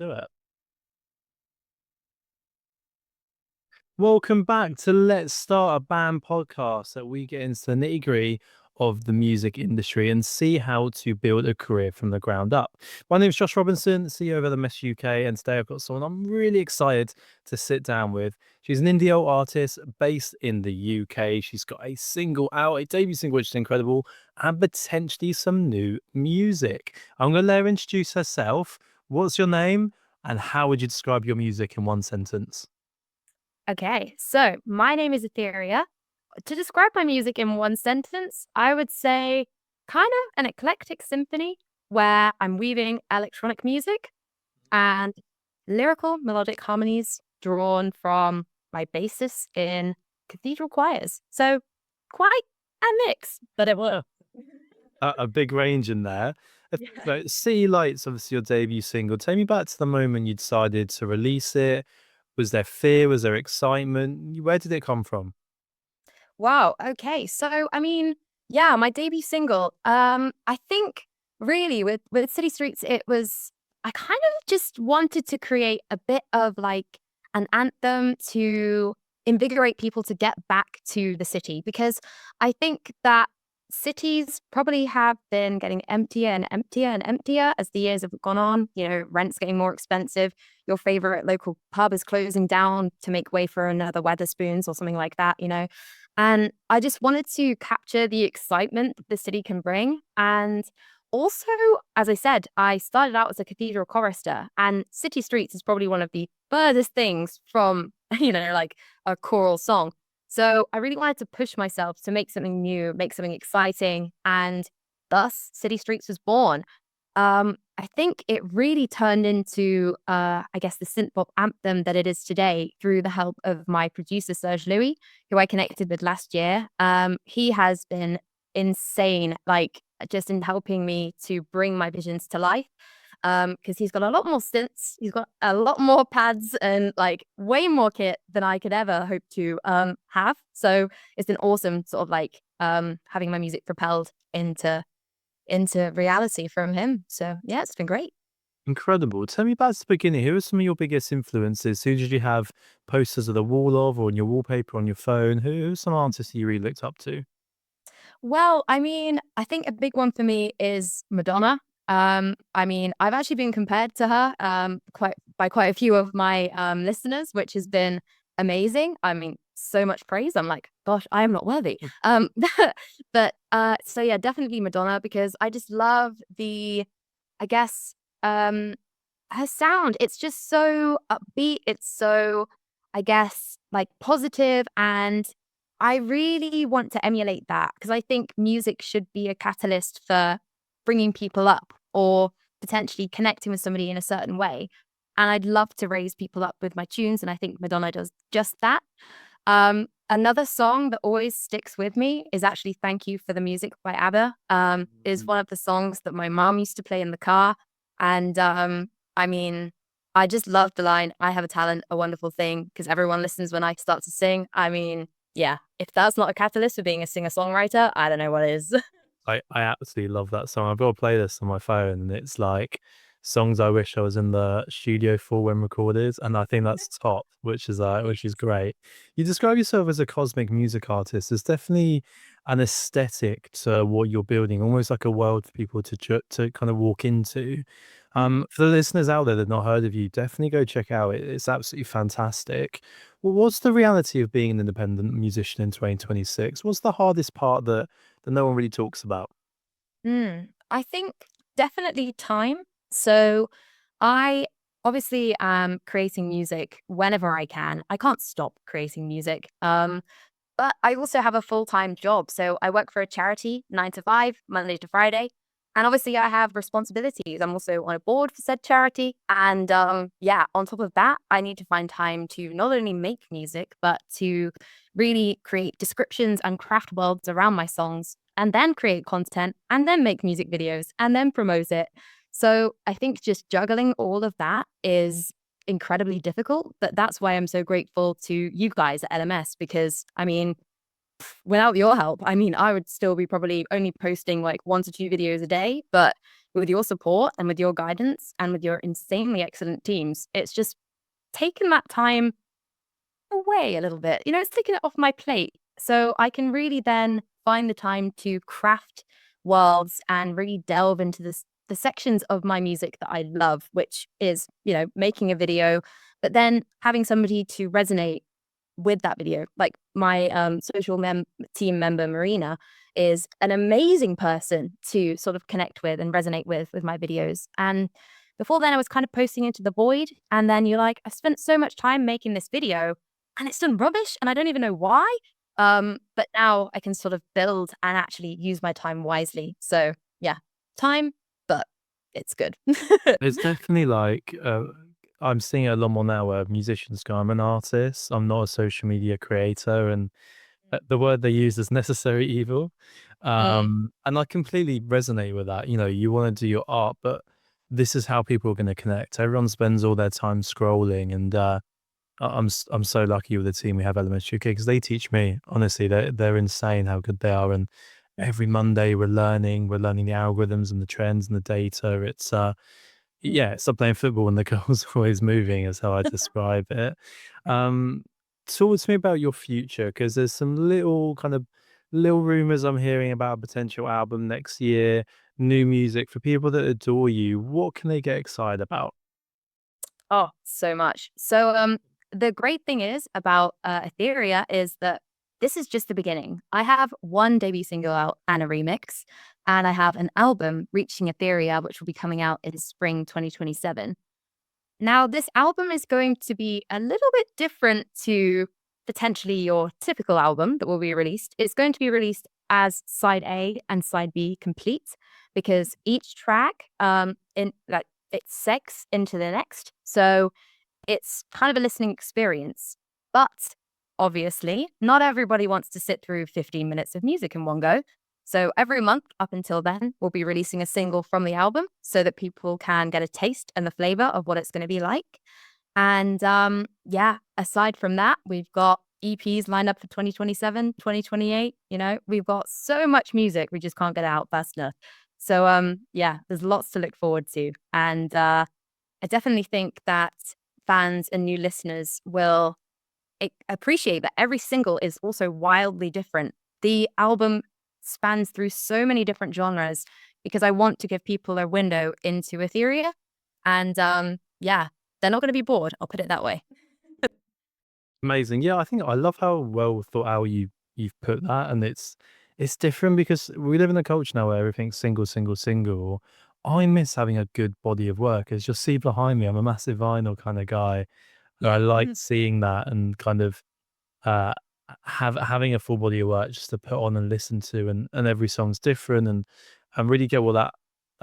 Do it. Welcome back to Let's Start a Band podcast that we get into the nitty gritty of the music industry and see how to build a career from the ground up. My name is Josh Robinson, CEO of LMS UK, and today I've got someone I'm really excited to sit down with. She's an indie alt artist based in the UK. She's got a single out, a debut single, which is incredible, and potentially some new music. I'm going to let her introduce herself. What's your name, and how would you describe your music in one sentence? Okay, so my name is Aetheria. To describe my music in one sentence, I would say kind of an eclectic symphony where I'm weaving electronic music and lyrical melodic harmonies drawn from my basis in cathedral choirs. So quite a mix, but it works. A big range in there. Yeah. So City Lights, obviously your debut single. Take me back to the moment you decided to release it. Was there fear? Was there excitement? Where did it come from? Wow. Okay. So, yeah, my debut single. I think really with City Streets, it was I kind of just wanted to create a bit of like an anthem to invigorate people to get back to the city because I think that cities probably have been getting emptier and emptier and emptier as the years have gone on. You know, rent's getting more expensive. Your favorite local pub is closing down to make way for another Weatherspoons or something like that, you know. And I just wanted to capture the excitement that the city can bring. And also, as I said, I started out as a cathedral chorister, and City Streets is probably one of the furthest things from, like a choral song. So I really wanted to push myself to make something new, make something exciting. And thus, City Streets was born. I think it really turned into, I guess, the synth pop anthem that it is today through the help of my producer, Serge Louis, who I connected with last year. He has been insane, like just in helping me to bring my visions to life. Because he's got a lot more stints, he's got a lot more pads and like way more kit than I could ever hope to have. So it's been awesome, sort of like having my music propelled into reality from him. So yeah, it's been great. Incredible. Tell me about the beginning. Who are some of your biggest influences? Who did you have posters of the wall of, or on your wallpaper on your phone? Who's some artists you really looked up to? Well, I think a big one for me is Madonna. I've actually been compared to her quite a few of my listeners, which has been amazing. I mean, so much praise. I'm like, gosh, I am not worthy. But so yeah, definitely Madonna because I just love I guess, her sound. It's just so upbeat. It's so, I guess, like positive, and I really want to emulate that because I think music should be a catalyst for bringing people up or potentially connecting with somebody in a certain way. And I'd love to raise people up with my tunes, and I think Madonna does just that. Another song that always sticks with me is actually "Thank You for the Music" by ABBA. Is one of the songs that my mom used to play in the car, and I mean, I just love the line, "I have a talent, a wonderful thing," because everyone listens when I start to sing. I mean, yeah, if that's not a catalyst for being a singer-songwriter, I don't know what is. I absolutely love that song. I've got a playlist on my phone, and it's like songs I wish I was in the studio for when recorded, and I think that's top, which is great. You describe yourself as a cosmic music artist. There's definitely an aesthetic to what you're building, almost like a world for people to kind of walk into. For the listeners out there that have not heard of you, definitely go check out. It's absolutely fantastic. Well, what's the reality of being an independent musician in 2026? What's the hardest part that no one really talks about? I think definitely time. So I obviously am creating music whenever I can. I can't stop creating music. But I also have a full-time job. So I work for a charity, 9 to 5, Monday to Friday. And obviously I have responsibilities. I'm also on a board for said charity. And yeah, on top of that, I need to find time to not only make music, but to really create descriptions and craft worlds around my songs, and then create content, and then make music videos, and then promote it. So I think just juggling all of that is incredibly difficult. But that's why I'm so grateful to you guys at LMS because without your help, I would still be probably only posting like 1 to 2 videos a day. But with your support and with your guidance and with your insanely excellent teams, it's just taken that time away a little bit. It's taken it off my plate. So I can really then find the time to craft worlds and really delve into the sections of my music that I love, which is, making a video, but then having somebody to resonate with that video. Like my social team member, Marina, is an amazing person to sort of connect with and resonate with my videos. And before then, I was kind of posting into the void. And then you're like, I spent so much time making this video and it's done rubbish and I don't even know why. But now I can sort of build and actually use my time wisely. So yeah, time, but it's good. It's definitely like, I'm seeing it a lot more now where musicians go, I'm an artist, I'm not a social media creator, and the word they use is necessary evil. Mm, And I completely resonate with that. You want to do your art, but this is how people are going to connect. Everyone spends all their time scrolling, and I'm so lucky with the team we have at Elementary Kid because they teach me. Honestly, they're insane how good they are. And every Monday we're learning the algorithms and the trends and the data. Yeah, it's like playing football and the goal's always moving is how I describe it. Um, Talk to me about your future because there's some little rumors I'm hearing about a potential album next year, new music for people that adore you. What can they get excited about? Oh, so much. So, the great thing is about Aetheria is that this is just the beginning. I have one debut single out and a remix, and I have an album, Reaching Aetheria, which will be coming out in spring 2027. Now, this album is going to be a little bit different to potentially your typical album that will be released. It's going to be released as side A and side B complete because each track in like it segs into the next. So it's kind of a listening experience. But obviously, not everybody wants to sit through 15 minutes of music in one go. So every month up until then, we'll be releasing a single from the album so that people can get a taste and the flavor of what it's going to be like. And yeah, aside from that, we've got EPs lined up for 2027, 2028. We've got so much music, we just can't get out fast enough. So yeah, there's lots to look forward to. And I definitely think that fans and new listeners will appreciate that every single is also wildly different. The album spans through so many different genres because I want to give people a window into Etheria. And yeah, they're not going to be bored. I'll put it that way. Amazing. Yeah, I think I love how well thought out you've put that, and it's different because we live in a culture now where everything's single, single, single. I miss having a good body of work. As you'll see behind me, I'm a massive vinyl kind of guy. So I like Mhm. seeing that and kind of uh, having a full body of work just to put on and listen to, and every song's different, and really get all that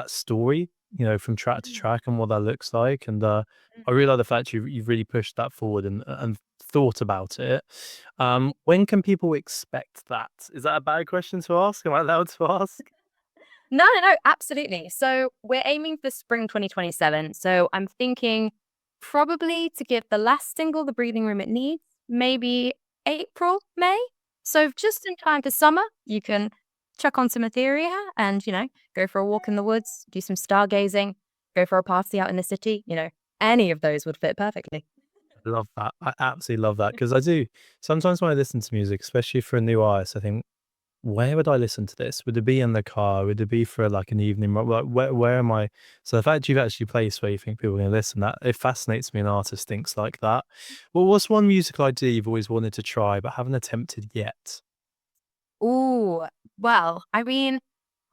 story, from track to Mhm. track and what that looks like. And I really like the fact you've really pushed that forward and thought about it. When can people expect that? Is that a bad question to ask? Am I allowed to ask? No, no, no, absolutely. So we're aiming for spring 2027. So I'm thinking probably to give the last single the breathing room it needs, maybe April, May. So just in time for summer, you can chuck on some Etheria and, go for a walk in the woods, do some stargazing, go for a party out in the city. Any of those would fit perfectly. I love that. I absolutely love that because I do sometimes when I listen to music, especially for a new artist, I think, where would I listen to this? Would it be in the car? Would it be for like an evening? Like where am I? So the fact you've actually placed where you think people are going to listen, that it fascinates me. An artist thinks like that. Well, what's one musical idea you've always wanted to try but haven't attempted yet? Ooh, well, I mean,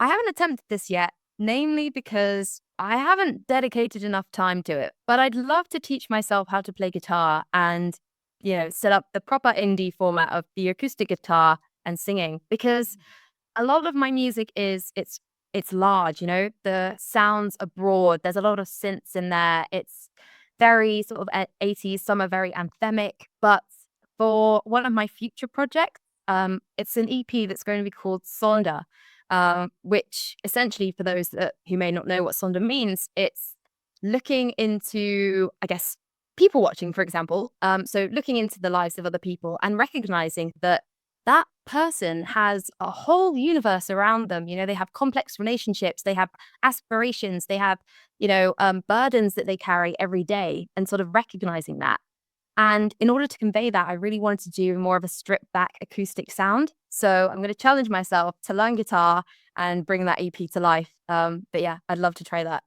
I haven't attempted this yet, namely because I haven't dedicated enough time to it. But I'd love to teach myself how to play guitar and, set up the proper indie format of the acoustic guitar and singing because a lot of my music is it's large, the sounds are broad. There's a lot of synths in there. It's very sort of 80s, some are very anthemic. But for one of my future projects, it's an EP that's going to be called Sonda, which essentially, for those who may not know what Sonda means, it's looking into, I guess, people watching, for example. So looking into the lives of other people and recognizing that person has a whole universe around them. You know, they have complex relationships, they have aspirations, they have, burdens that they carry every day, and sort of recognizing that. And in order to convey that, I really wanted to do more of a stripped back acoustic sound. So I'm going to challenge myself to learn guitar and bring that EP to life. But yeah, I'd love to try that.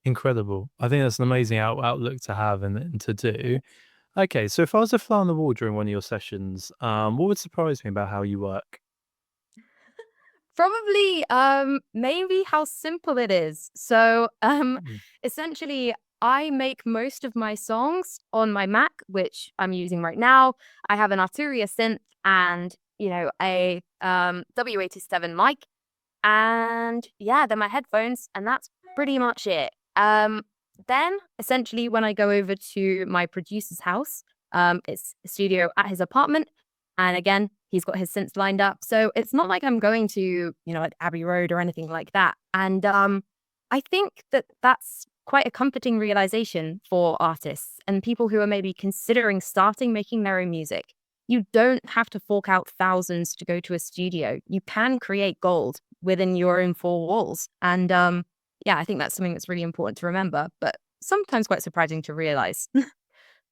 Incredible. I think that's an amazing outlook to have and to do. Okay, so if I was a fly on the wall during one of your sessions, what would surprise me about how you work? Probably, maybe how simple it is. So, Mm, essentially, I make most of my songs on my Mac, which I'm using right now. I have an Arturia synth and, a W87 mic, and yeah, then my headphones, and that's pretty much it. Then essentially, when I go over to my producer's house, it's a studio at his apartment, and again, he's got his synths lined up. So it's not like I'm going to, like Abbey Road or anything like that. And I think that that's quite a comforting realization for artists and people who are maybe considering starting making their own music. You don't have to fork out thousands to go to a studio. You can create gold within your own four walls. And yeah, I think that's something that's really important to remember, but sometimes quite surprising to realize.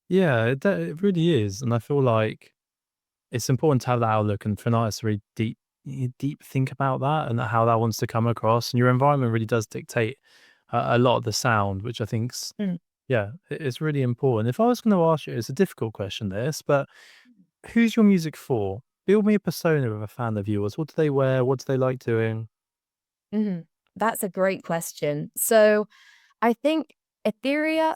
yeah, it really is, and I feel like it's important to have that outlook and for an artist to really deep think about that and how that wants to come across, and your environment really does dictate a lot of the sound, which I think's Mm. yeah, it's really important. If I was going to ask you, it's a difficult question, this, but who's your music for? Build me a persona of a fan of yours. What do they wear? What do they like doing? Mhm. That's a great question. So I think Etheria,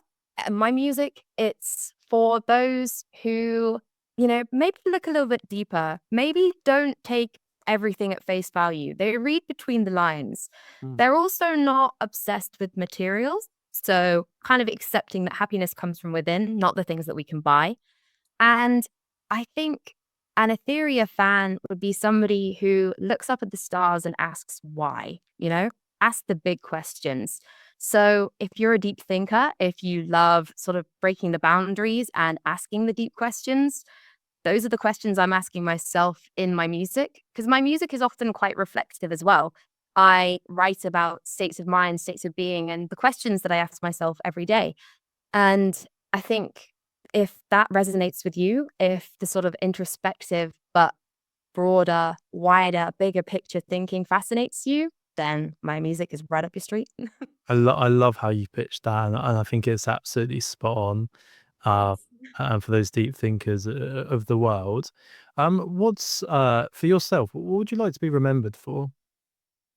my music, it's for those who, maybe look a little bit deeper, maybe don't take everything at face value. They read between the lines. Mm. They're also not obsessed with materials. So kind of accepting that happiness comes from within, not the things that we can buy. And I think an Etheria fan would be somebody who looks up at the stars and asks why, ask the big questions. So if you're a deep thinker, if you love sort of breaking the boundaries and asking the deep questions, those are the questions I'm asking myself in my music, because my music is often quite reflective as well. I write about states of mind, states of being, and the questions that I ask myself every day. And I think if that resonates with you, if the sort of introspective but broader, wider, bigger picture thinking fascinates you, then my music is right up your street. I love how you pitched that, and I think it's absolutely spot on. Uh, and for those deep thinkers of the world, what's for yourself? What would you like to be remembered for?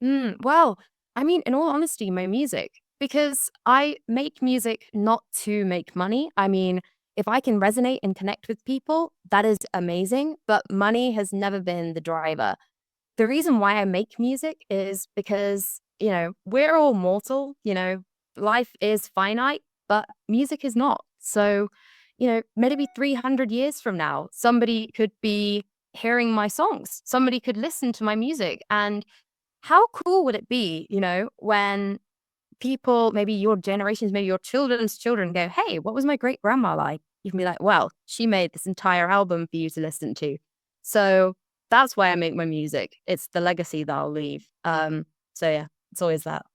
Well, I mean, in all honesty, my music, because I make music not to make money. I mean, if I can resonate and connect with people, that is amazing, but money has never been the driver. The reason why I make music is because, we're all mortal, life is finite, but music is not. So, maybe 300 years from now, somebody could be hearing my songs, somebody could listen to my music. And how cool would it be, when people, maybe your generations, maybe your children's children go, hey, what was my great grandma like? You can be like, well, she made this entire album for you to listen to. So that's why I make my music. It's the legacy that I'll leave. So yeah, it's always that.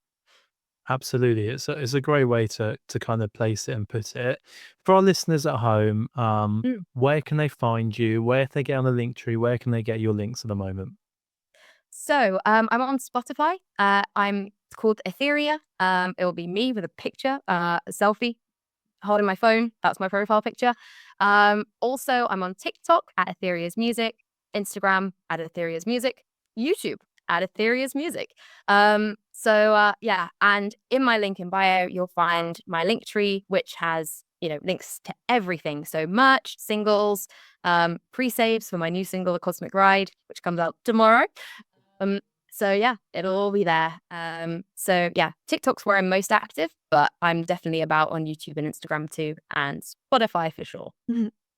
Absolutely, it's a great way to kind of place it and put it. For our listeners at home, where can they find you? Where can they get on the link tree? Where can they get your links at the moment? So I'm on Spotify. I'm called Aetheria. It will be me with a picture, a selfie, holding my phone. That's my profile picture. Also, I'm on TikTok at Aetheria's Music, Instagram at Aetheria's Music, YouTube at Aetheria's Music. Yeah, and in my link in bio, you'll find my link tree, which has links to everything. So merch, singles, pre-saves for my new single, The Cosmic Ride, which comes out tomorrow. Um, so yeah, it'll all be there. So yeah, TikTok's where I'm most active, but I'm definitely about on YouTube and Instagram too, and Spotify for sure.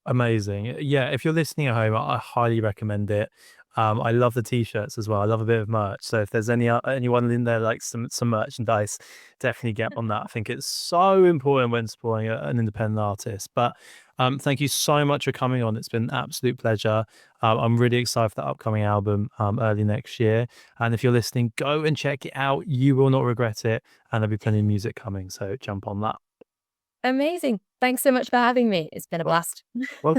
Amazing. Yeah, if you're listening at home, I highly recommend it. I love the t-shirts as well. I love a bit of merch. So if there's anyone in there like some merchandise, definitely get on that. I think it's so important when supporting an independent artist. But thank you so much for coming on. It's been an absolute pleasure. I'm really excited for that upcoming album early next year. And if you're listening, go and check it out. You will not regret it. And there'll be plenty of music coming. So jump on that. Amazing. Thanks so much for having me. It's been a blast. Welcome.